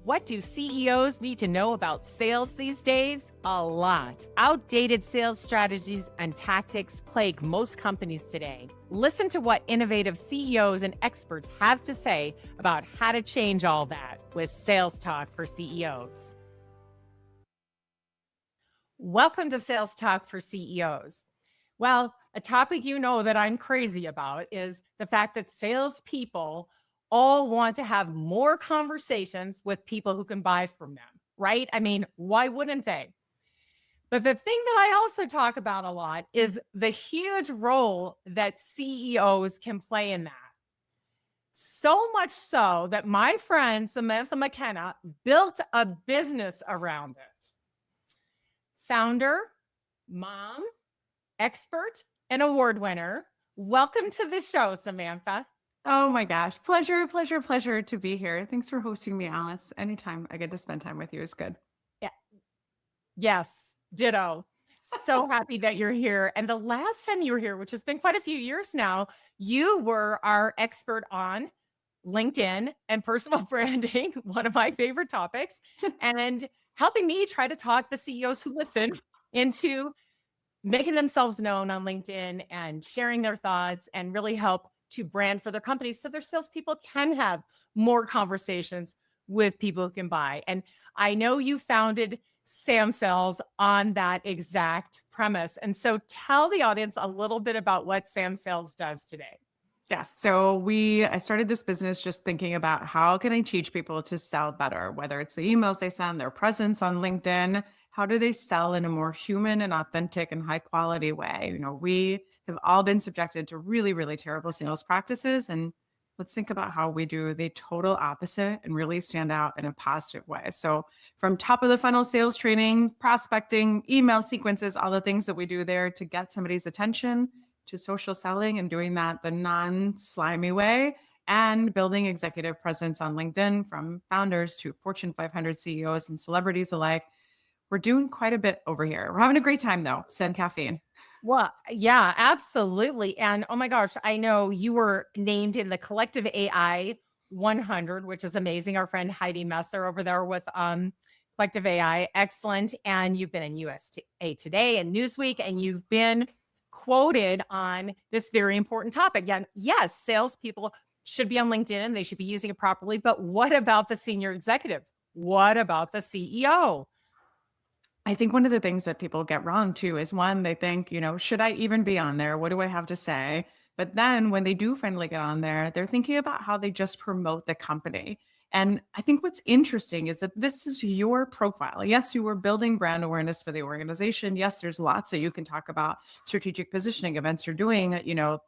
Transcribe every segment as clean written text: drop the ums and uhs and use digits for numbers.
What do CEOs need to know about sales these days? A lot. Outdated sales strategies and tactics plague most companies today. Listen to what innovative CEOs and experts have to say about how to change all that with Sales Talk for CEOs. Welcome to Sales Talk for CEOs. Well, a topic you know that I'm crazy about is the fact that salespeople all want to have more conversations with people who can buy from them, right? I mean, why wouldn't they? But the thing that I also talk about a lot is the huge role that CEOs can play in that. So much so that my friend Samantha McKenna built a business around it. Founder, mom, expert, and award winner. Welcome to the show, Samantha. Oh my gosh. Pleasure to be here. Thanks for hosting me, Alice. Anytime I get to spend time with you is good. Yeah. Yes, ditto. So happy that you're here. And the last time you were here, which has been quite a few years now, you were our expert on LinkedIn and personal branding, one of my favorite topics, and helping me try to talk the CEOs who listen into making themselves known on LinkedIn and sharing their thoughts and really help to brand for their companies so their salespeople can have more conversations with people who can buy. And I know you founded Sam Sales on that exact premise. And so tell the audience a little bit about what Sam Sales does today. Yes. So I started this business just thinking about how can I teach people to sell better, whether it's the emails they send, their presence on LinkedIn, how do they sell in a more human and authentic and high quality way? We have all been subjected to really, really terrible sales practices. And let's think about how we do the total opposite and really stand out in a positive way. So from top of the funnel sales training, prospecting, email sequences, all the things that we do there to get somebody's attention, to social selling and doing that the non-slimy way, and building executive presence on LinkedIn from founders to Fortune 500 CEOs and celebrities alike. We're doing quite a bit over here. We're having a great time though. Send caffeine. Well, yeah, absolutely. And oh my gosh, I know you were named in the Collective AI 100, which is amazing. Our friend Heidi Messer over there with Collective AI, excellent. And you've been in USA Today and Newsweek, and you've been quoted on this very important topic. Again, yes, salespeople should be on LinkedIn and they should be using it properly. But what about the senior executives? What about the CEO? I think one of the things that people get wrong too is one, they think, should I even be on there? What do I have to say? But then when they do finally get on there, they're thinking about how they just promote the company. And I think what's interesting is that this is your profile. Yes, you were building brand awareness for the organization. Yes, there's lots that you can talk about, strategic positioning events you're doing,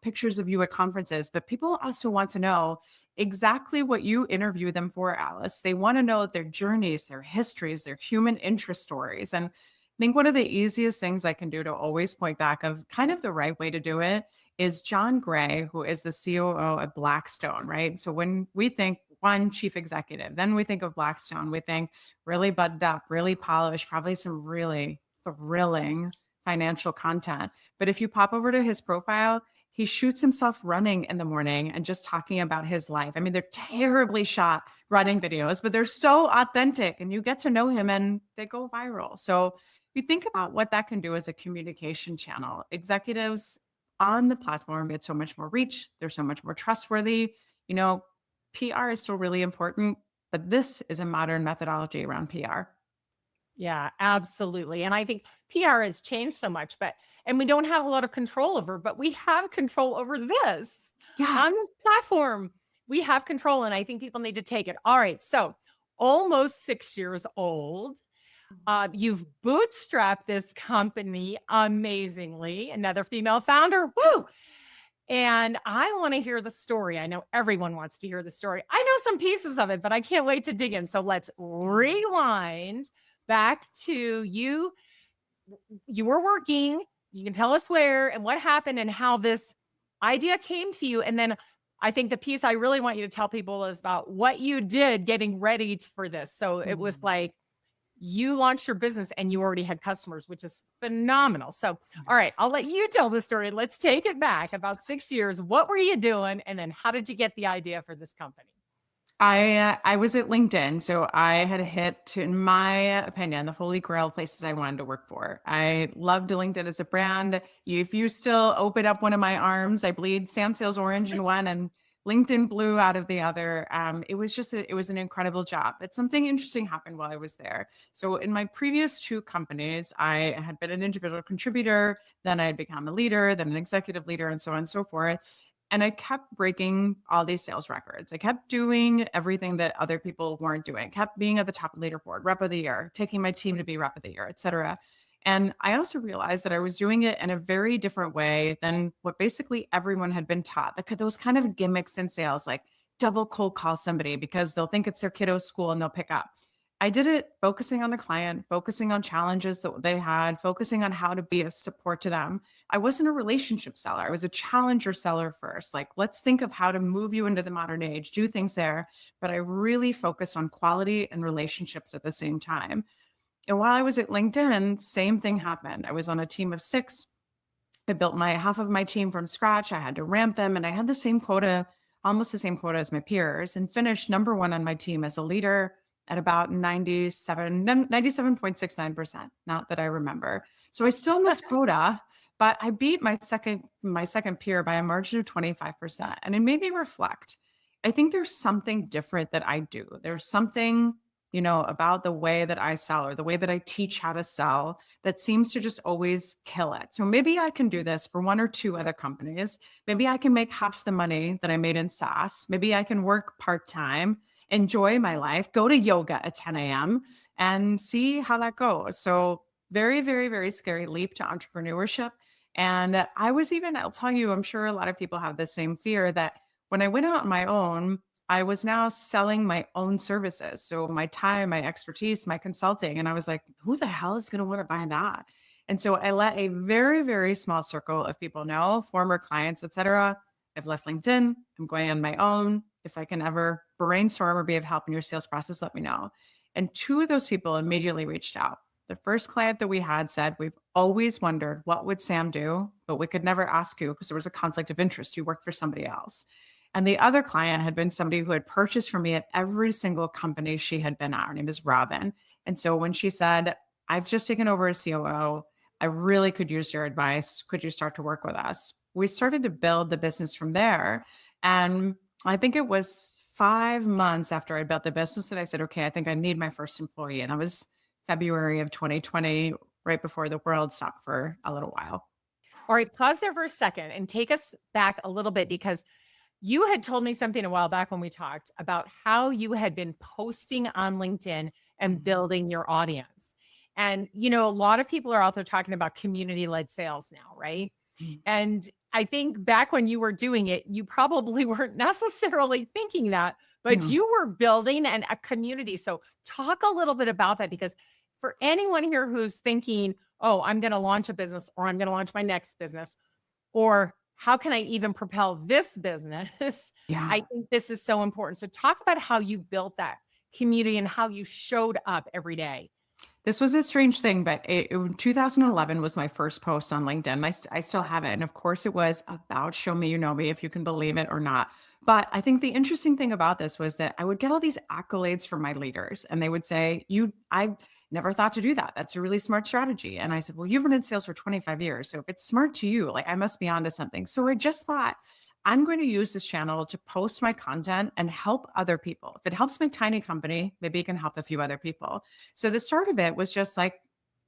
pictures of you at conferences, but people also want to know exactly what you interview them for, Alice. They want to know their journeys, their histories, their human interest stories. And I think one of the easiest things I can do to always point back of kind of the right way to do it is John Gray, who is the COO at Blackstone, right? So when we think one chief executive, then we think of Blackstone, we think really buttoned up, really polished, probably some really thrilling financial content. But if you pop over to his profile, he shoots himself running in the morning and just talking about his life. I mean, they're terribly shot running videos, but they're so authentic and you get to know him and they go viral. So if you think about what that can do as a communication channel, executives on the platform get so much more reach. They're so much more trustworthy. PR is still really important, but this is a modern methodology around PR. Yeah, absolutely. And I think PR has changed so much, and we don't have a lot of control over, but we have control over this. Yeah. On the platform. We have control, and I think people need to take it. All right. So almost 6 years old. You've bootstrapped this company amazingly. Another female founder. Woo! And I want to hear the story. I know everyone wants to hear the story. I know some pieces of it, but I can't wait to dig in. So let's rewind back to you. You were working. You can tell us where and what happened and how this idea came to you. And then I think the piece I really want you to tell people is about what you did getting ready for this. So it was like you launched your business and you already had customers, which is phenomenal. So, all right, I'll let you tell the story. Let's take it back about 6 years. What were you doing? And then how did you get the idea for this company? I was at LinkedIn, so I had hit, in my opinion, the holy grail places I wanted to work for. I loved LinkedIn as a brand. If you still open up one of my arms, I bleed Sam Sales orange in one and LinkedIn blue out of the other. It was just it was an incredible job. But something interesting happened while I was there. So in my previous two companies, I had been an individual contributor, then I had become a leader, then an executive leader, and so on and so forth. And I kept breaking all these sales records. I kept doing everything that other people weren't doing, kept being at the top of the leaderboard, rep of the year, taking my team to be rep of the year, et cetera. And I also realized that I was doing it in a very different way than what basically everyone had been taught. Like those kind of gimmicks in sales, like double cold call somebody because they'll think it's their kiddo's school and they'll pick up. I did it focusing on the client, focusing on challenges that they had, focusing on how to be of support to them. I wasn't a relationship seller. I was a challenger seller first. Like, let's think of how to move you into the modern age, do things there. But I really focus on quality and relationships at the same time. And while I was at LinkedIn, same thing happened. I was on a team of 6. I built my half of my team from scratch. I had to ramp them, and I had the same quota, almost the same quota as my peers, and finished number one on my team as a leader at about 97.69%. Not that I remember. So I still missed quota, but I beat my second peer by a margin of 25%. And it made me reflect. I think there's something different that I do. There's something, about the way that I sell or the way that I teach how to sell that seems to just always kill it. So maybe I can do this for one or two other companies. Maybe I can make half the money that I made in SaaS. Maybe I can work part time, enjoy my life, go to yoga at 10 a.m. and see how that goes. So, very, very, very scary leap to entrepreneurship. And I'll tell you, I'm sure a lot of people have the same fear that when I went out on my own, I was now selling my own services. So my time, my expertise, my consulting. And I was like, who the hell is going to want to buy that? And so I let a very, very small circle of people know, former clients, et cetera. I've left LinkedIn. I'm going on my own. If I can ever brainstorm or be of help in your sales process, let me know. And two of those people immediately reached out. The first client that we had said, we've always wondered what would Sam do, but we could never ask you because there was a conflict of interest. You worked for somebody else. And the other client had been somebody who had purchased from me at every single company she had been at. Her name is Robin. And so when she said, I've just taken over as COO, I really could use your advice. Could you start to work with us? We started to build the business from there. And I think it was 5 months after I built the business that I said, okay, I think I need my first employee. And that was February of 2020, right before the world stopped for a little while. All right, pause there for a second and take us back a little bit because you had told me something a while back when we talked about how you had been posting on LinkedIn and building your audience. And, a lot of people are also talking about community led sales now, right? Mhm. And I think back when you were doing it, you probably weren't necessarily thinking that, but Yeah. you were building a community. So, talk a little bit about that because for anyone here who's thinking, oh, I'm going to launch a business or I'm going to launch my next business, or how can I even propel this business? Yeah. I think this is so important. So, talk about how you built that community and how you showed up every day. This was a strange thing, but 2011 was my first post on LinkedIn. I still have it. And of course, it was about show me you know me, if you can believe it or not. But I think the interesting thing about this was that I would get all these accolades from my leaders, and they would say, I never thought to do that. That's a really smart strategy. And I said, well, you've been in sales for 25 years. So if it's smart to you, like I must be onto something. So I just thought, I'm going to use this channel to post my content and help other people. If it helps my tiny company, maybe it can help a few other people. So the start of it was just like,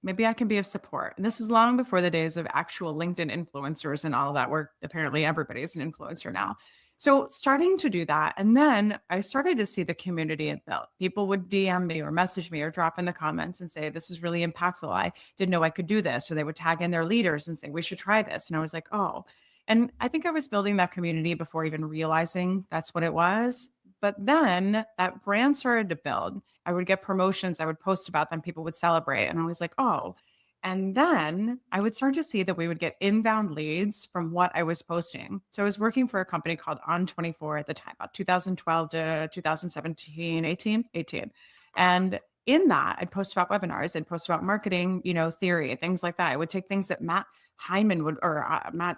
maybe I can be of support. And this is long before the days of actual LinkedIn influencers and all of that, where apparently everybody's an influencer now. So starting to do that. And then I started to see the community it built. People would DM me or message me or drop in the comments and say, this is really impactful. I didn't know I could do this. Or they would tag in their leaders and say, we should try this. And I was like, oh. And I think I was building that community before even realizing that's what it was. But then that brand started to build. I would get promotions. I would post about them. People would celebrate. And I was like, oh. And then I would start to see that we would get inbound leads from what I was posting. So I was working for a company called On24 at the time, about 2012 to 2017, 18. And in that, I'd post about webinars, I'd post about marketing, theory, things like that. I would take things that Matt Hyman would, or Matt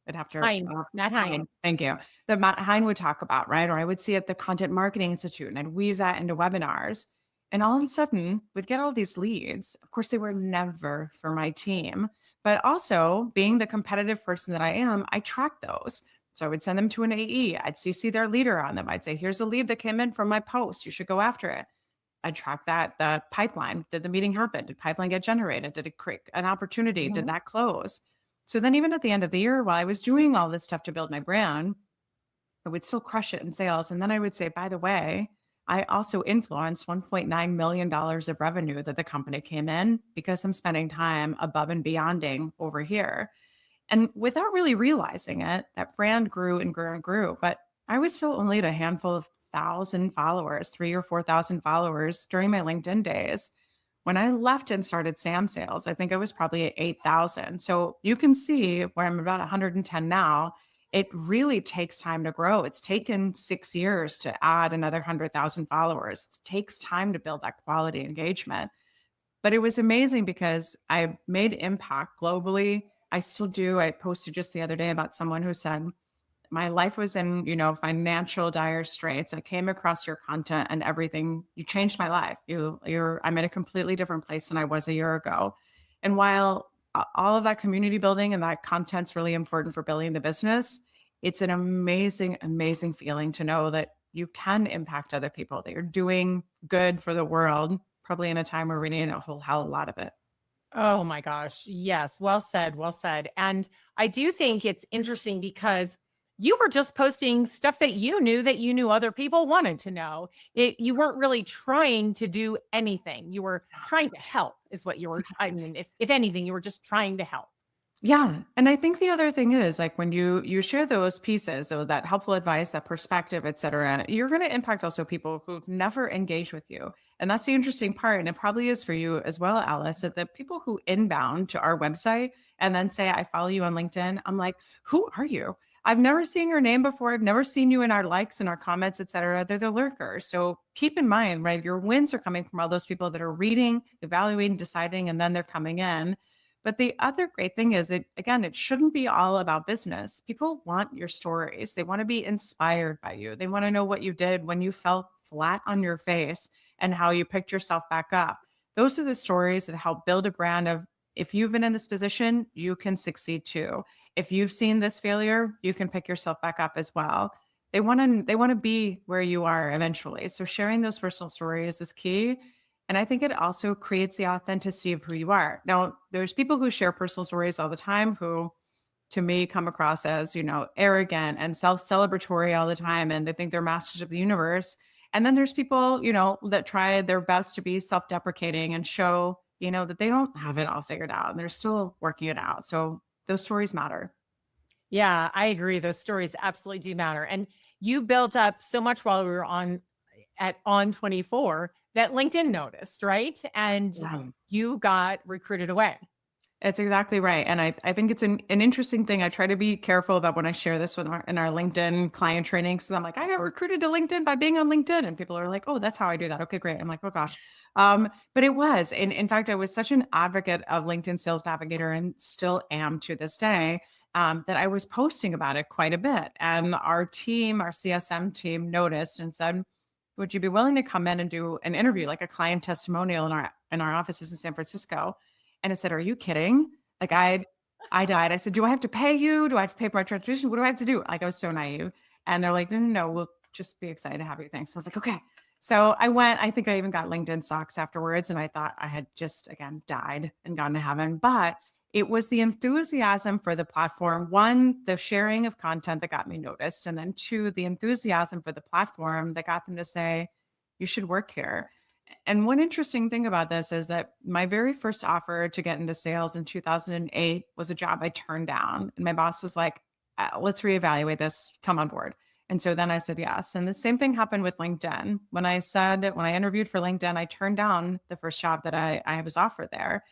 I'd have to, Hein, Matt Hein. Hein, thank you. That Matt Hein would talk about, right? Or I would see at the Content Marketing Institute and I'd weave that into webinars. And all of a sudden, we'd get all these leads. Of course, they were never for my team, but also being the competitive person that I am, I track those. So I would send them to an AE. I'd CC their leader on them. I'd say, here's a lead that came in from my post. You should go after it. I track that, the pipeline. Did the meeting happen? Did pipeline get generated? Did it create an opportunity? Did Mhm. that close? So then, even at the end of the year, while I was doing all this stuff to build my brand, I would still crush it in sales. And then I would say, by the way, I also influenced $1.9 million of revenue that the company came in because I'm spending time above and beyonding over here. And without really realizing it, that brand grew and grew and grew. But I was still only at a handful of thousand followers, 3 or 4 thousand followers during my LinkedIn days. When I left and started Sam Sales, I think I was probably at 8,000. So you can see where I'm about 110 now. It really takes time to grow. It's taken 6 years to add another 100,000 followers. It takes time to build that quality engagement. But it was amazing because I made impact globally. I still do. I posted just the other day about someone who said, my life was in, financial dire straits. I came across your content and everything. You changed my life. I'm in a completely different place than I was a year ago. And while all of that community building and that content's really important for building the business, it's an amazing, amazing feeling to know that you can impact other people, that you're doing good for the world, probably in a time where we need a whole hell of a lot of it. Oh my gosh. Yes. Well said. Well said. And I do think it's interesting because you were just posting stuff that you knew other people wanted to know. You weren't really trying to do anything. You were trying to help, is what you were. I mean, if anything, you were just trying to help. Yeah, and I think the other thing is like when you share those pieces, so that helpful advice, that perspective, et cetera, you're going to impact also people who've never engaged with you. And that's the interesting part. And it probably is for you as well, Alice, that the people who inbound to our website and then say, I follow you on LinkedIn, I'm like, who are you? I've never seen your name before. I've never seen you in our likes and our comments, et cetera. They're the lurkers. So keep in mind, right? Your wins are coming from all those people that are reading, evaluating, deciding, and then they're coming in. But the other great thing is it shouldn't be all about business. People want your stories. They want to be inspired by you. They want to know what you did when you felt flat on your face and how you picked yourself back up. Those are the stories that help build a brand of, if you've been in this position, you can succeed too. If you've seen this failure, you can pick yourself back up as well. They want to be where you are eventually. So sharing those personal stories is key. And I think it also creates the authenticity of who you are. Now, there's people who share personal stories all the time who, to me, come across as, arrogant and self-celebratory all the time. And they think they're masters of the universe. And then there's people, that try their best to be self-deprecating and show, that they don't have it all figured out and they're still working it out. So those stories matter. Yeah, I agree. Those stories absolutely do matter. And you built up so much while we were on 24 that LinkedIn noticed, right? And Yeah. you got recruited away. It's exactly right. And I think it's an interesting thing. I try to be careful about when I share this in our LinkedIn client trainings. Cause I'm like, I got recruited to LinkedIn by being on LinkedIn. And people are like, oh, that's how I do that. Okay, great. I'm like, oh gosh. But it was. And in fact, I was such an advocate of LinkedIn Sales Navigator and still am to this day, that I was posting about it quite a bit. And our team, our CSM team noticed and said, would you be willing to come in and do an interview, like a client testimonial in our offices in San Francisco? And I said, are you kidding? Like I died. I said, do I have to pay you? Do I have to pay for my transportation? What do I have to do? Like I was so naive. And they're like, no, no, no, we'll just be excited to have you. Thanks. I was like, okay. So I went, I think I even got LinkedIn stocks afterwards. And I thought I had just, again, died and gone to heaven. But it was the enthusiasm for the platform. One, the sharing of content that got me noticed. And then two, the enthusiasm for the platform that got them to say, you should work here. And one interesting thing about this is that my very first offer to get into sales in 2008 was a job I turned down. And my boss was like, let's reevaluate this, come on board. And so then I said yes. And the same thing happened with LinkedIn. When I interviewed for LinkedIn, I turned down the first job that I was offered there.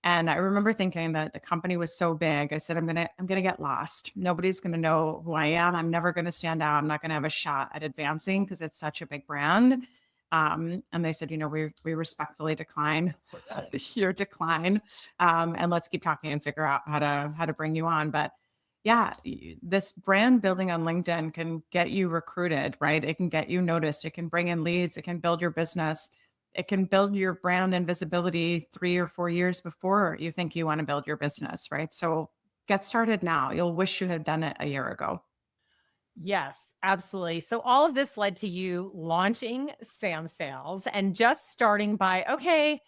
And I remember thinking that the company was so big. I said, I'm gonna get lost. Nobody's gonna know who I am. I'm never gonna stand out. I'm not gonna have a shot at advancing because it's such a big brand. And they said, we respectfully decline your decline. And let's keep talking and figure out how to bring you on. But Yeah, this brand building on LinkedIn can get you recruited, right? It can get you noticed. It can bring in leads. It can build your business. It can build your brand and visibility 3 or 4 years before you think you want to build your business, right? So get started now. You'll wish you had done it a year ago. Yes, absolutely. So all of this led to you launching Sam Sales and just starting by, okay,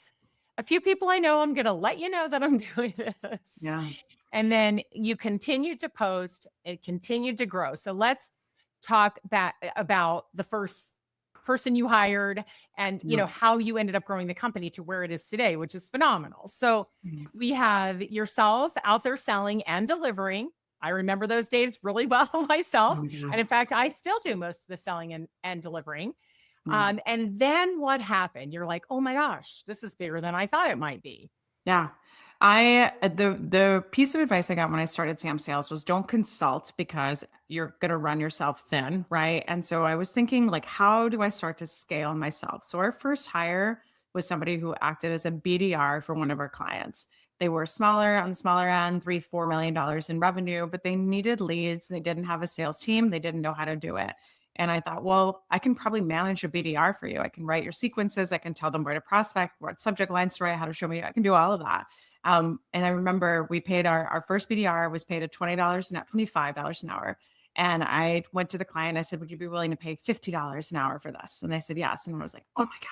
a few people I know, I'm going to let you know that I'm doing this. Yeah. And then you continued to post, it continued to grow. So let's talk about the first person you hired and Yeah. how you ended up growing the company to where it is today, which is phenomenal. So Yes. we have yourself out there selling and delivering. I remember those days really well Oh myself. my God. And in fact, I still do most of the selling and delivering. Yeah. And then what happened? You're like, oh my gosh, this is bigger than I thought it might be. Yeah. The piece of advice I got when I started Sam Sales was don't consult because you're going to run yourself thin, right? And so I was thinking like how do I start to scale myself? So our first hire was somebody who acted as a BDR for one of our clients. They were smaller on the smaller end, 3 4 million dollars in revenue, but they needed leads. They didn't have a sales team. They didn't know how to do it. And I thought, well, I can probably manage a BDR for you. I can write your sequences. I can tell them where to prospect, what subject lines to write, how to show me. I can do all of that. And I remember we paid our first BDR was paid at $20 not $25 an hour. And I went to the client. I said, would you be willing to pay $50 an hour for this? And they said, yes. And I was like, oh my God.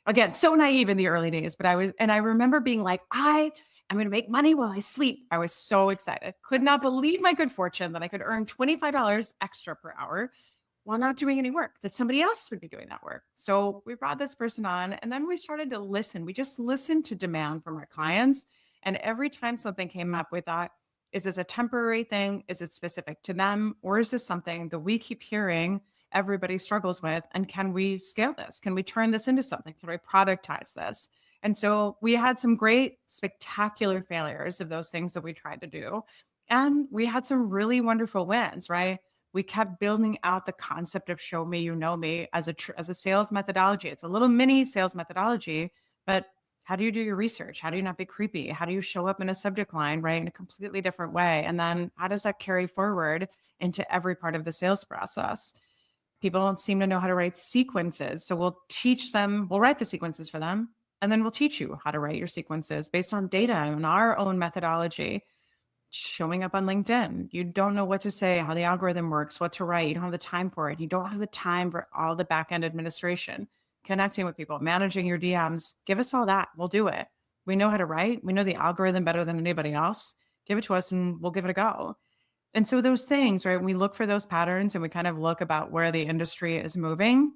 Again, so naive in the early days, but I remember being like, I am going to make money while I sleep. I was so excited. Could not believe my good fortune that I could earn $25 extra per hour while not doing any work, that somebody else would be doing that work. So we brought this person on and then we started to listen. We just listened to demand from our clients. And every time something came up, we thought, is this a temporary thing? Is it specific to them? Or is this something that we keep hearing everybody struggles with? And can we scale this? Can we turn this into something? Can we productize this? And so we had some great, spectacular failures of those things that we tried to do. And we had some really wonderful wins, right? We kept building out the concept of show me, you know me as a sales methodology. It's a little mini sales methodology, but how do you do your research? How do you not be creepy? How do you show up in a subject line, right? In a completely different way. And then how does that carry forward into every part of the sales process? People don't seem to know how to write sequences. So we'll teach them, we'll write the sequences for them, and then we'll teach you how to write your sequences based on data and our own methodology. Showing up on LinkedIn. You don't know what to say, how the algorithm works, what to write. You don't have the time for it. You don't have the time for all the back end administration, connecting with people, managing your DMs. Give us all that. We'll do it. We know how to write. We know the algorithm better than anybody else. Give it to us and we'll give it a go. And so those things, right? We look for those patterns and we kind of look about where the industry is moving.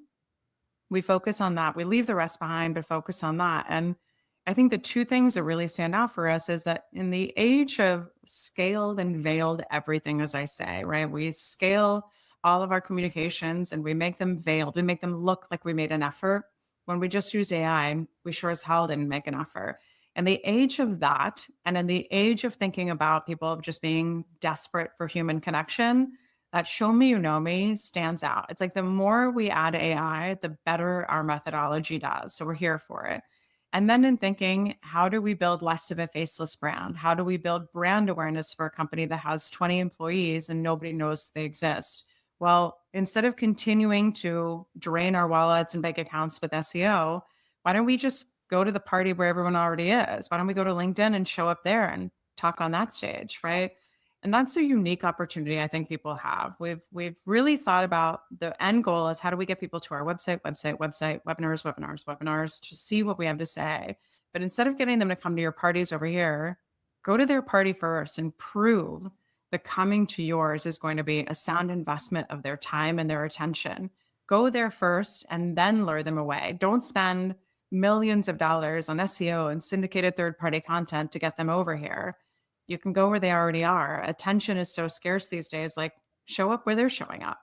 We focus on that. We leave the rest behind, but focus on that. And I think the two things that really stand out for us is that in the age of scaled and veiled everything, as I say, right? We scale all of our communications and we make them veiled. We make them look like we made an effort. When we just use AI, we sure as hell didn't make an effort. And the age of that, and in the age of thinking about people just being desperate for human connection, that show me, you know me stands out. It's like the more we add AI, the better our methodology does. So we're here for it. And then in thinking, how do we build less of a faceless brand? How do we build brand awareness for a company that has 20 employees and nobody knows they exist? Well, instead of continuing to drain our wallets and bank accounts with SEO, why don't we just go to the party where everyone already is? Why don't we go to LinkedIn and show up there and talk on that stage, right? And that's a unique opportunity I think people have. We've really thought about the end goal is how do we get people to our website, webinars to see what we have to say. But instead of getting them to come to your parties over here, go to their party first and prove that coming to yours is going to be a sound investment of their time and their attention. Go there first and then lure them away. Don't spend millions of dollars on SEO and syndicated third-party content to get them over here. You can go where they already are. Attention is so scarce these days. Like, show up where they're showing up.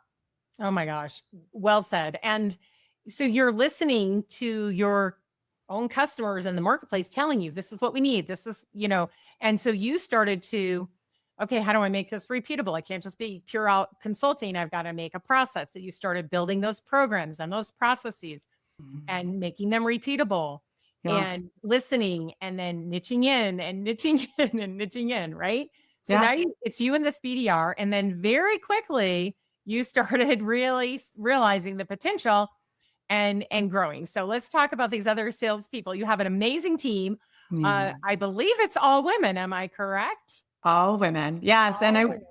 Oh my gosh. Well said. And so you're listening to your own customers in the marketplace telling you this is what we need. This is, and so you started to, okay, how do I make this repeatable? I can't just be pure out consulting. I've got to make a process. So you started building those programs and those processes and making them repeatable. Yeah. And listening and then niching in and niching in and niching in, right? So Yeah. now it's you and this BDR. And then very quickly, you started really realizing the potential and growing. So let's talk about these other salespeople. You have an amazing team. Yeah. I believe it's all women. Am I correct? All women. Yes. And All I women.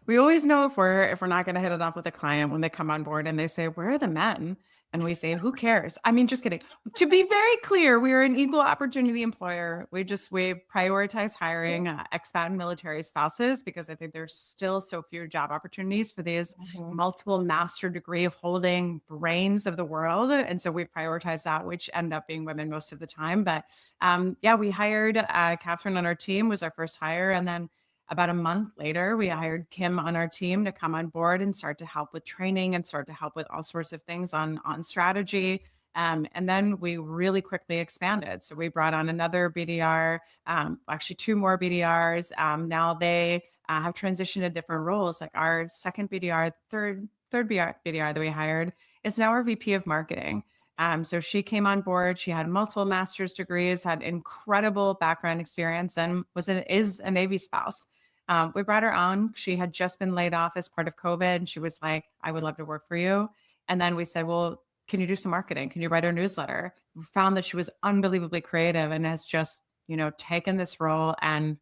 we always know if we're not going to hit it off with a client when they come on board and they say, "Where are the men?" And we say, "Who cares?" I mean, just kidding. To be very clear, we are an equal opportunity employer. We prioritize hiring expat and military spouses because I think there's still so few job opportunities for these Mhm. multiple master degree of holding brains of the world, and so we prioritize that, which end up being women most of the time. But yeah, we hired Catherine on our team was our first hire, and then about a month later, we hired Kim on our team to come on board and start to help with training and start to help with all sorts of things on strategy. And then we really quickly expanded. So we brought on another BDR, actually two more BDRs. Now they have transitioned to different roles. Like our second BDR, third BDR that we hired is now our VP of marketing. So she came on board. She had multiple master's degrees, had incredible background experience, and is a Navy spouse. We brought her on. She had just been laid off as part of COVID. She was like, "I would love to work for you." And then we said, "Well, can you do some marketing? Can you write our newsletter?" We found that she was unbelievably creative and has just, taken this role and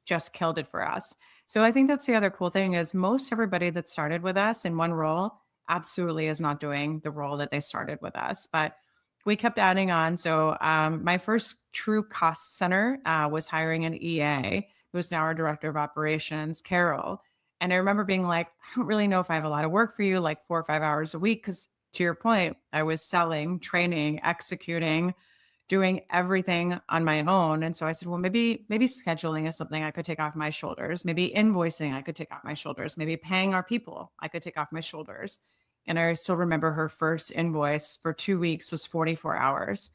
just killed it for us. So I think that's the other cool thing is most everybody that started with us in one role absolutely is not doing the role that they started with us. But we kept adding on. So my first true cost center was hiring an EA, who is now our director of operations, Carol. And I remember being like, I don't really know if I have a lot of work for you, like 4 or 5 hours a week. Because to your point, I was selling, training, executing, doing everything on my own. And so I said, well, maybe scheduling is something I could take off my shoulders. Maybe invoicing I could take off my shoulders. Maybe paying our people I could take off my shoulders. And I still remember her first invoice for 2 weeks was 44 hours.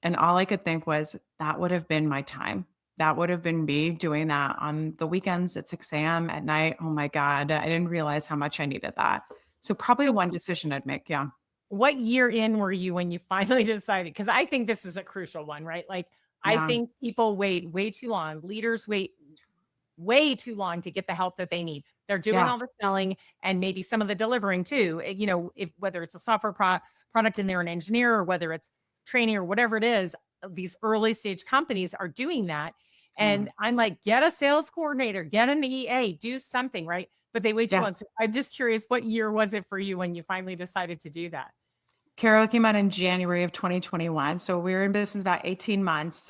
And all I could think was that would have been my time. That would have been me doing that on the weekends at 6 a.m. at night. Oh my God. I didn't realize how much I needed that. So probably So one decision I'd make. Yeah. what year in were you when you finally decided? Because I think this is a crucial one, right? Like, I Yeah. think people wait way too long. Leaders wait way too long to get the help that they need. They're doing Yeah. all the selling and maybe some of the delivering too. If whether it's a software product and they're an engineer or whether it's training or whatever it is, these early stage companies are doing that. Yeah. And I'm like, get a sales coordinator, get an EA, do something, right? But they wait too Yeah. long. So I'm just curious, what year was it for you when you finally decided to do that? Carol came out in January of 2021. So we were in business about 18 months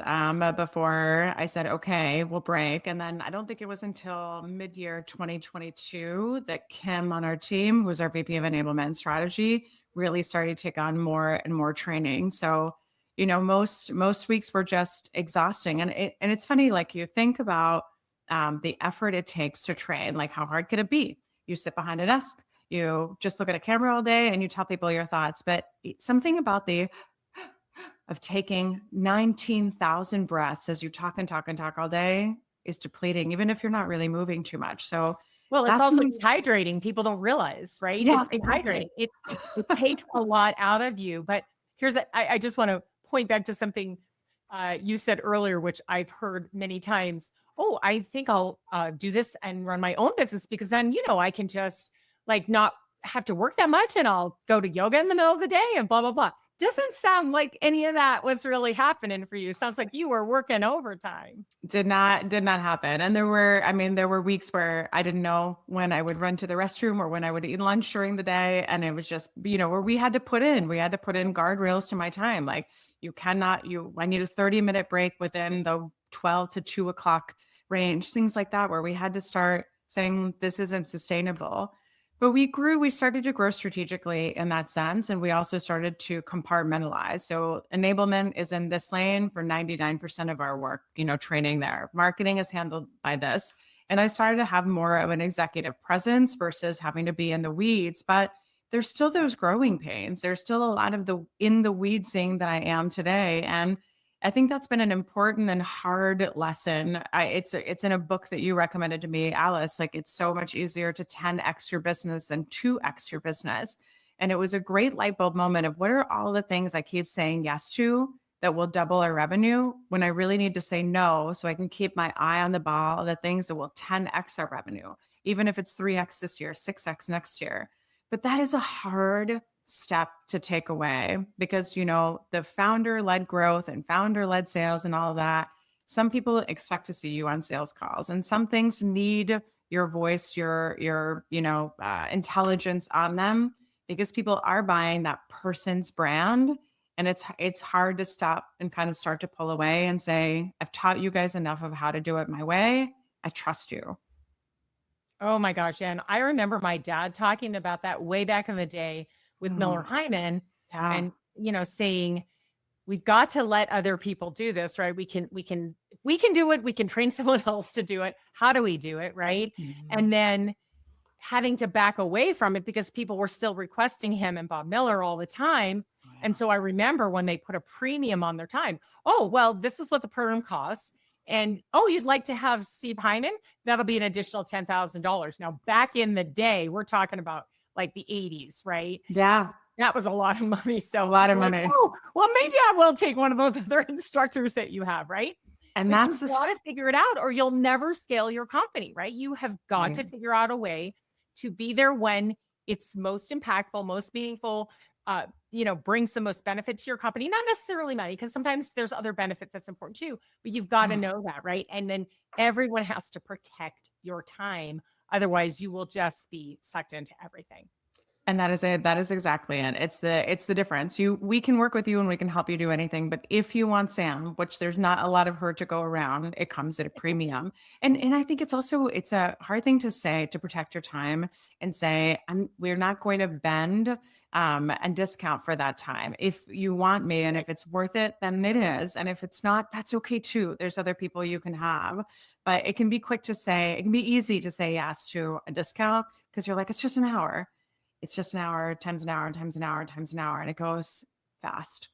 before I said, okay, we'll break. And then I don't think it was until mid year 2022 that Kim on our team, who was our VP of Enablement and Strategy, really started to take on more and more training. So, most weeks were just exhausting. And it's funny, like you think about the effort it takes to train, like how hard could it be? You sit behind a desk, you just look at a camera all day and you tell people your thoughts. But something about the of taking 19,000 breaths as you talk and talk and talk all day is depleting, even if you're not really moving too much. So Well, it's that's also when we, dehydrating. People don't realize, right? yeah, It's dehydrating. exactly. It takes a lot out of you. But I just want to point back to something you said earlier, which I've heard many times. Oh, I think I'll do this and run my own business because then, I can just like not have to work that much and I'll go to yoga in the middle of the day and blah, blah, blah. Doesn't sound like any of that was really happening for you. Sounds like you were working overtime. Did not happen. And there were weeks where I didn't know when I would run to the restroom or when I would eat lunch during the day. And it was just, where we had to put in guardrails to my time. Like I need a 30-minute break within the 12 to 2 o'clock range, things like that, where we had to start saying this isn't sustainable. But we started to grow strategically in that sense. And we also started to compartmentalize. So enablement is in this lane for 99% of our work, training there. Marketing is handled by this. And I started to have more of an executive presence versus having to be in the weeds. But there's still those growing pains. There's still a lot of the in the weedsing that I am today. And I think that's been an important and hard lesson. It's in a book that you recommended to me, Alice. Like it's so much easier to 10x your business than 2x your business. And it was a great light bulb moment of what are all the things I keep saying yes to that will double our revenue when I really need to say no so I can keep my eye on the ball of the things that will 10x our revenue, even if it's 3x this year, 6x next year. But that is a hard step to take away because, the founder led growth and founder led sales and all of that. Some people expect to see you on sales calls, and some things need your voice, your intelligence on them because people are buying that person's brand, and it's hard to stop and kind of start to pull away and say, I've taught you guys enough of how to do it my way. I trust you. Oh my gosh. And I remember my dad talking about that way back in the day with Miller Mm, Hyman yeah. and, saying, we've got to let other people do this, right? If we can do it, we can train someone else to do it. How do we do it? Right. Mhm. And then having to back away from it because people were still requesting him and Bob Miller all the time. Oh, And yeah. so I remember when they put a premium on their time. Oh, well, this is what the program costs. And oh, you'd like to have Steve Hyman? That'll be an additional $10,000. Now, back in the day, we're talking about like the 80s, right? Yeah. That was a lot of money. A So lot of you're like, money. oh, well, maybe I will take one of those other instructors that you have, right? And But that's you've the got to figure it out or you'll never scale your company, right? You have got right. to figure out a way to be there when it's most impactful, most meaningful, brings the most benefit to your company, not necessarily money, because sometimes there's other benefit that's important too, but you've got to know that, right? And then everyone has to protect your time. Otherwise, you will just be sucked into everything. And that is it. That is exactly it. It's the difference. We can work with you and we can help you do anything. But if you want Sam, which there's not a lot of her to go around, it comes at a premium. And I think it's a hard thing to say to protect your time and say, we're not going to bend and discount for that time. If you want me and Right. if it's worth it, then it is. And if it's not, that's okay too. There's other people you can have. But it can be it can be easy to say yes to a discount because you're like, it's just an hour, times an hour, times an hour, times an hour, and it goes fast.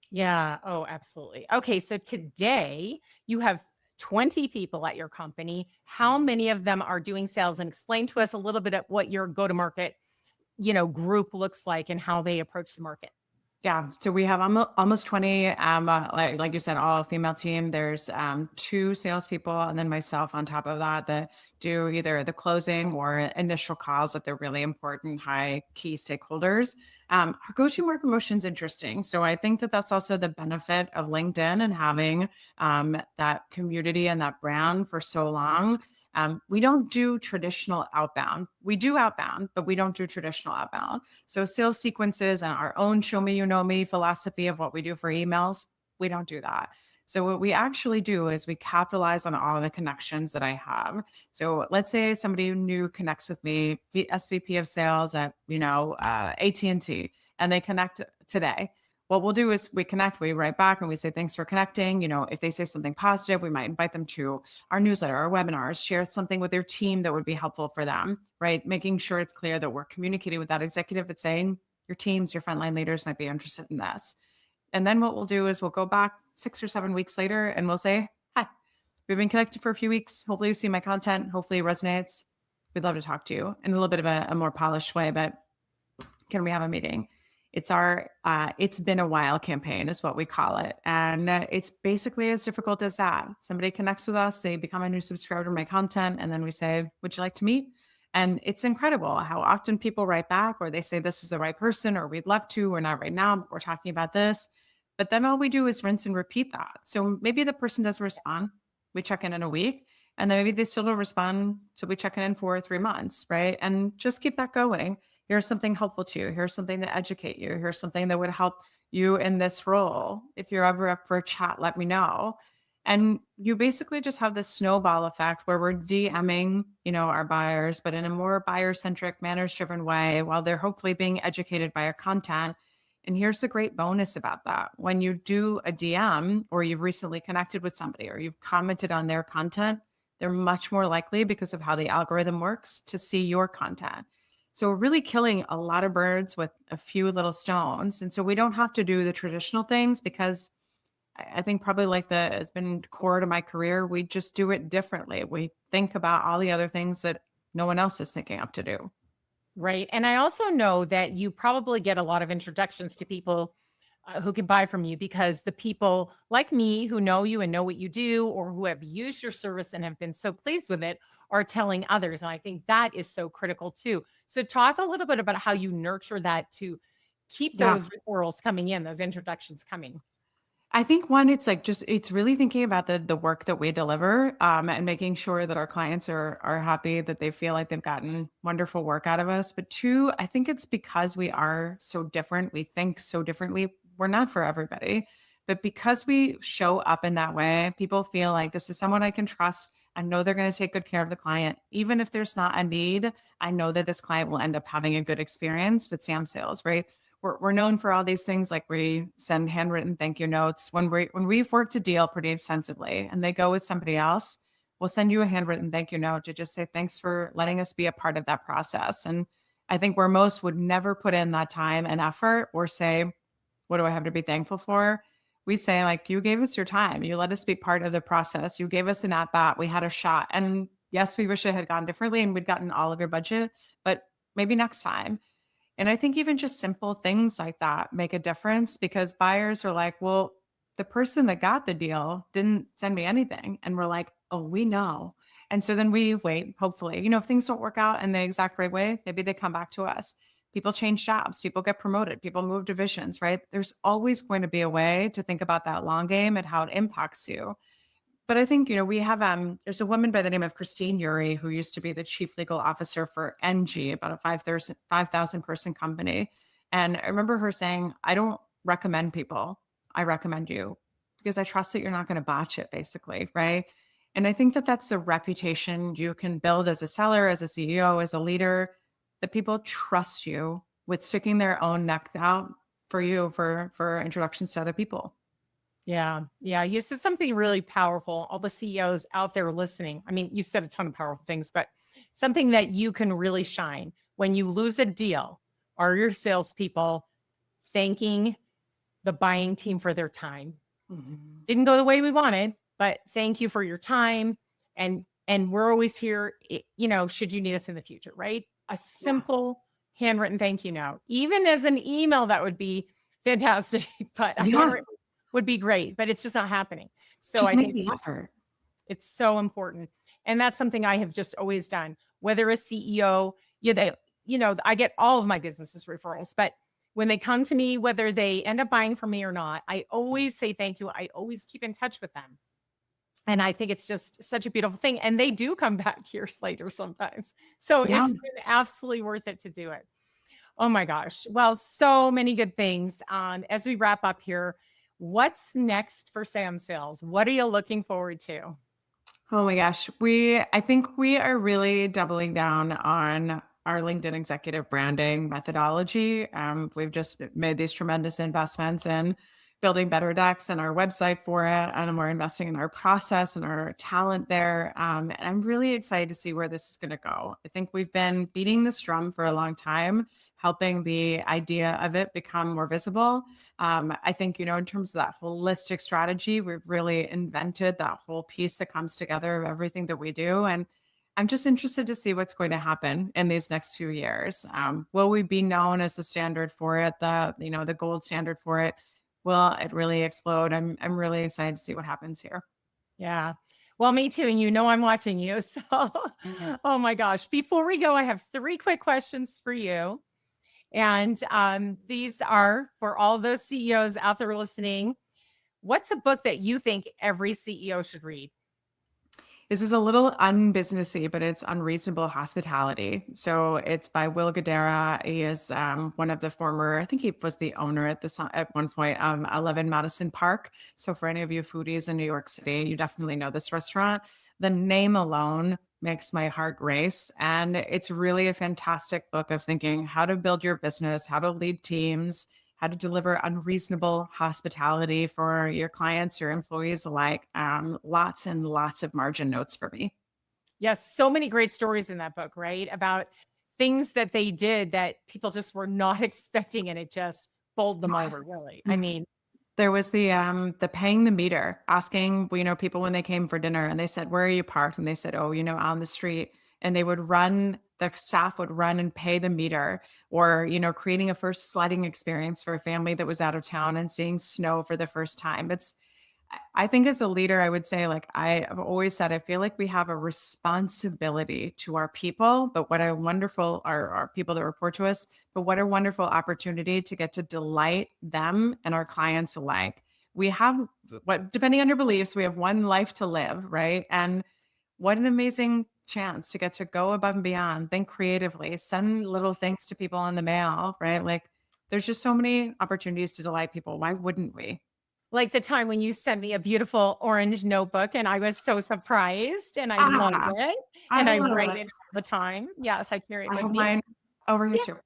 Yeah. Oh, absolutely. Okay. So today you have 20 people at your company. How many of them are doing sales? And explain to us a little bit of what your go to market, group looks like and how they approach the market. Yeah, so we have almost 20, like you said, all female team. There's two salespeople and then myself on top of that do either the closing or initial calls if they're really important, high key stakeholders. Our go-to market motion is interesting. So I think that that's also the benefit of LinkedIn and having that community and that brand for so long. We don't do traditional outbound. We do outbound, but we don't do traditional outbound. So sales sequences and our own show me, you know me philosophy of what we do for emails, we don't do that. So what we actually do is we capitalize on all the connections that I have. So let's say somebody new connects with me, the SVP of sales at, AT&T, and they connect today. What we'll do is we connect, we write back and we say, thanks for connecting. If they say something positive, we might invite them to our newsletter, our webinars, share something with their team that would be helpful for them, right? Making sure it's clear that we're communicating with that executive and saying, your teams, your frontline leaders might be interested in this. And then what we'll do is we'll go back 6 or 7 weeks later and we'll say, hi, we've been connected for a few weeks. Hopefully you see my content. Hopefully it resonates. We'd love to talk to you in a little bit of a more polished way, but can we have a meeting? It's our it's been a while campaign is what we call it. And it's basically as difficult as that. Somebody connects with us, they become a new subscriber to my content, and then we say, would you like to meet? And it's incredible how often people write back or they say, this is the right person, or we'd love to, or not right now, but we're talking about this. But then all we do is rinse and repeat that. So maybe the person doesn't respond. We check in a week, and then maybe they still don't respond. So we check in 4 or 3 months, right? And just keep that going. Here's something helpful to you. Here's something to educate you. Here's something that would help you in this role. If you're ever up for a chat, let me know. And you basically just have this snowball effect where we're DMing, our buyers, but in a more buyer-centric, manners-driven way, while they're hopefully being educated by our content. And here's the great bonus about that. When you do a DM or you've recently connected with somebody or you've commented on their content, they're much more likely because of how the algorithm works to see your content. So we're really killing a lot of birds with a few little stones. And so we don't have to do the traditional things because I think probably it's been core to my career. We just do it differently. We think about all the other things that no one else is thinking of to do. Right. And I also know that you probably get a lot of introductions to people who can buy from you, because the people like me who know you and know what you do, or who have used your service and have been so pleased with it, are telling others. And I think that is so critical too. So talk a little bit about how you nurture that to keep Yeah. those referrals coming in, those introductions coming. I think one, it's like just it's really thinking about the work that we deliver, and making sure that our clients are happy, that they feel like they've gotten wonderful work out of us. But two, I think it's because we are so different, we think so differently. We're not for everybody, but because we show up in that way, people feel like this is someone I can trust. I know they're going to take good care of the client, even if there's not a need. I know that this client will end up having a good experience with Sam Sales, right? We're known for all these things, like we send handwritten thank you notes when we've worked a deal pretty extensively and they go with somebody else. We'll send you a handwritten thank you note to just say thanks for letting us be a part of that process. And I think where most would never put in that time and effort or say, what do I have to be thankful for? We say, like, you gave us your time, you let us be part of the process, you gave us an at bat, we had a shot, and yes, we wish it had gone differently and we'd gotten all of your budget, but maybe next time. And I think even just simple things like that make a difference, because buyers are like, well, the person that got the deal didn't send me anything. And we're like, oh, we know. And so then we wait, hopefully, if things don't work out in the exact right way, maybe they come back to us. People change jobs, people get promoted, people move divisions, right? There's always going to be a way to think about that long game and how it impacts you. But I think, we have there's a woman by the name of Christine Uri who used to be the chief legal officer for NG, about a 5,000 person company. And I remember her saying, I don't recommend people. I recommend you, because I trust that you're not going to botch it, basically, right? And I think that that's the reputation you can build as a seller, as a CEO, as a leader, that people trust you with sticking their own neck out for you for introductions to other people. Yeah. Yeah. You said something really powerful. All the CEOs out there listening. I mean, you said a ton of powerful things, but something that you can really shine when you lose a deal are your salespeople thanking the buying team for their time. Mhm. Didn't go the way we wanted, but thank you for your time. And we're always here, should you need us in the future, right? A Yeah. simple handwritten thank you note, even as an email, that would be fantastic, but a Yeah. handwritten would be great, but it's just not happening. So Just I make think the effort. it's so important. And that's something I have just always done. Whether a CEO, I get all of my businesses referrals, but when they come to me, whether they end up buying from me or not, I always say thank you. I always keep in touch with them. And I think it's just such a beautiful thing. And they do come back years later sometimes. So Yeah. it's been absolutely worth it to do it. Oh my gosh. Well, so many good things. As we wrap up here, what's next for Sam Sales? What are you looking forward to? Oh my gosh. I think we are really doubling down on our LinkedIn executive branding methodology. We've just made these tremendous investments in building better decks and our website for it. And we're investing in our process and our talent there. And I'm really excited to see where this is going to go. I think we've been beating this drum for a long time, helping the idea of it become more visible. I think, in terms of that holistic strategy, we've really invented that whole piece that comes together of everything that we do. And I'm just interested to see what's going to happen in these next few years. Will we be known as the standard for it, the gold standard for it? Will it really explode? I'm really excited to see what happens here. Yeah. Well, me too. And I'm watching you. So, oh my gosh. Before we go, I have three quick questions for you. And these are for all those CEOs out there listening. What's a book that you think every CEO should read? This is a little unbusinessy, but it's Unreasonable Hospitality. So it's by Will Guidara. He is one of the former, I think he was the owner at one point, 11 Madison Park. So for any of you foodies in New York City, you definitely know this restaurant. The name alone makes my heart race. And it's really a fantastic book of thinking how to build your business, how to lead teams, how to deliver unreasonable hospitality for your clients, your employees alike. Lots and lots of margin notes for me. Yes, so many great stories in that book, right? About things that they did that people just were not expecting, and it just bowled them over, really. I mean, There was the paying the meter, asking, people when they came for dinner and they said, "Where are you parked?" And they said, "Oh, out on the street." And they would run the staff would run and pay the meter, or, creating a first sledding experience for a family that was out of town and seeing snow for the first time. I think as a leader, I would say, like I've always said, I feel like we have a responsibility to our people, but what a wonderful our people that report to us, but what a wonderful opportunity to get to delight them and our clients alike. We have what, depending on your beliefs, we have one life to live, right? And what an amazing chance to get to go above and beyond, think creatively, send little things to people in the mail, right? Like there's just so many opportunities to delight people. Why wouldn't we? Like the time when you sent me a beautiful orange notebook and I was so surprised and I love Ah, it I and I love write it. it all the time. Yes, I carry it I with have me. mine over here Yeah. too.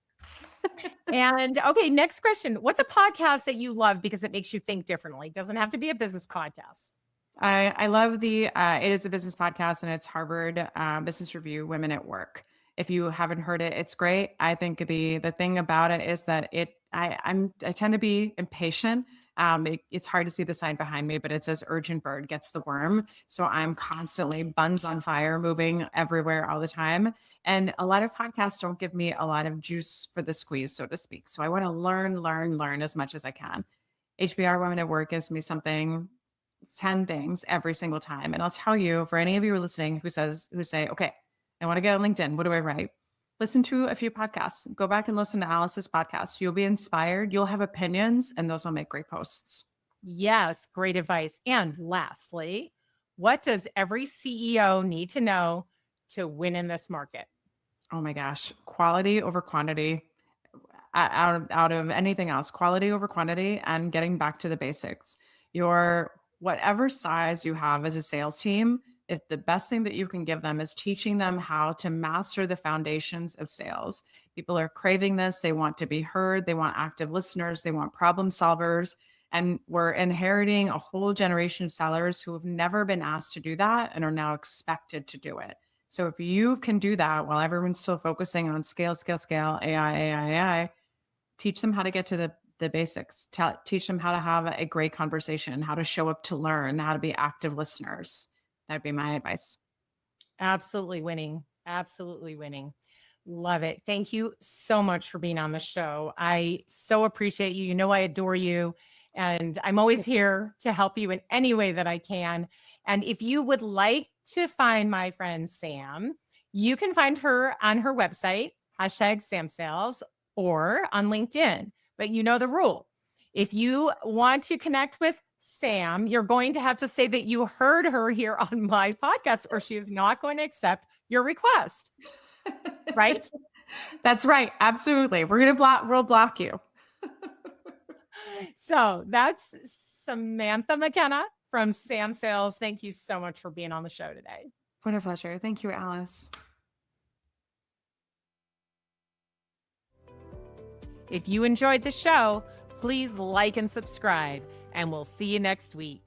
And okay, next question. What's a podcast that you love because it makes you think differently? Doesn't have to be a business podcast. I love it is a business podcast, and it's Harvard Business Review Women at Work. If you haven't heard it, it's great. I think the thing about it is that I tend to be impatient. It's hard to see the sign behind me, but it says urgent bird gets the worm. So I'm constantly buns on fire, moving everywhere all the time. And a lot of podcasts don't give me a lot of juice for the squeeze, so to speak. So I want to learn as much as I can. HBR Women at Work gives me something 10 things every single time. And I'll tell you, for any of you who are listening who say, okay, I want to get on LinkedIn. What do I write? Listen to a few podcasts. Go back and listen to Alice's podcast. You'll be inspired. You'll have opinions, and those will make great posts. Yes, great advice. And lastly, what does every CEO need to know to win in this market? Oh my gosh. Quality over quantity. Out of anything else, quality over quantity, and getting back to the basics. Your whatever size you have as a sales team, if the best thing that you can give them is teaching them how to master the foundations of sales. People are craving this. They want to be heard. They want active listeners. They want problem solvers. And we're inheriting a whole generation of sellers who have never been asked to do that and are now expected to do it. So if you can do that while everyone's still focusing on scale, scale, scale, AI, teach them how to get to the basics. Teach them how to have a great conversation, how to show up to learn, how to be active listeners. That'd be my advice. Absolutely winning. Absolutely winning. Love it. Thank you so much for being on the show. I so appreciate you. You know, I adore you. And I'm always here to help you in any way that I can. And if you would like to find my friend Sam, you can find her on her website, #SamSales, or on LinkedIn. But you know the rule. If you want to connect with Sam, you're going to have to say that you heard her here on my podcast, or she is not going to accept your request. Right? That's right. Absolutely. We'll block you. So that's Samantha McKenna from Sam Sales. Thank you so much for being on the show today. What a pleasure. Thank you, Alice. If you enjoyed the show, please like and subscribe, and we'll see you next week.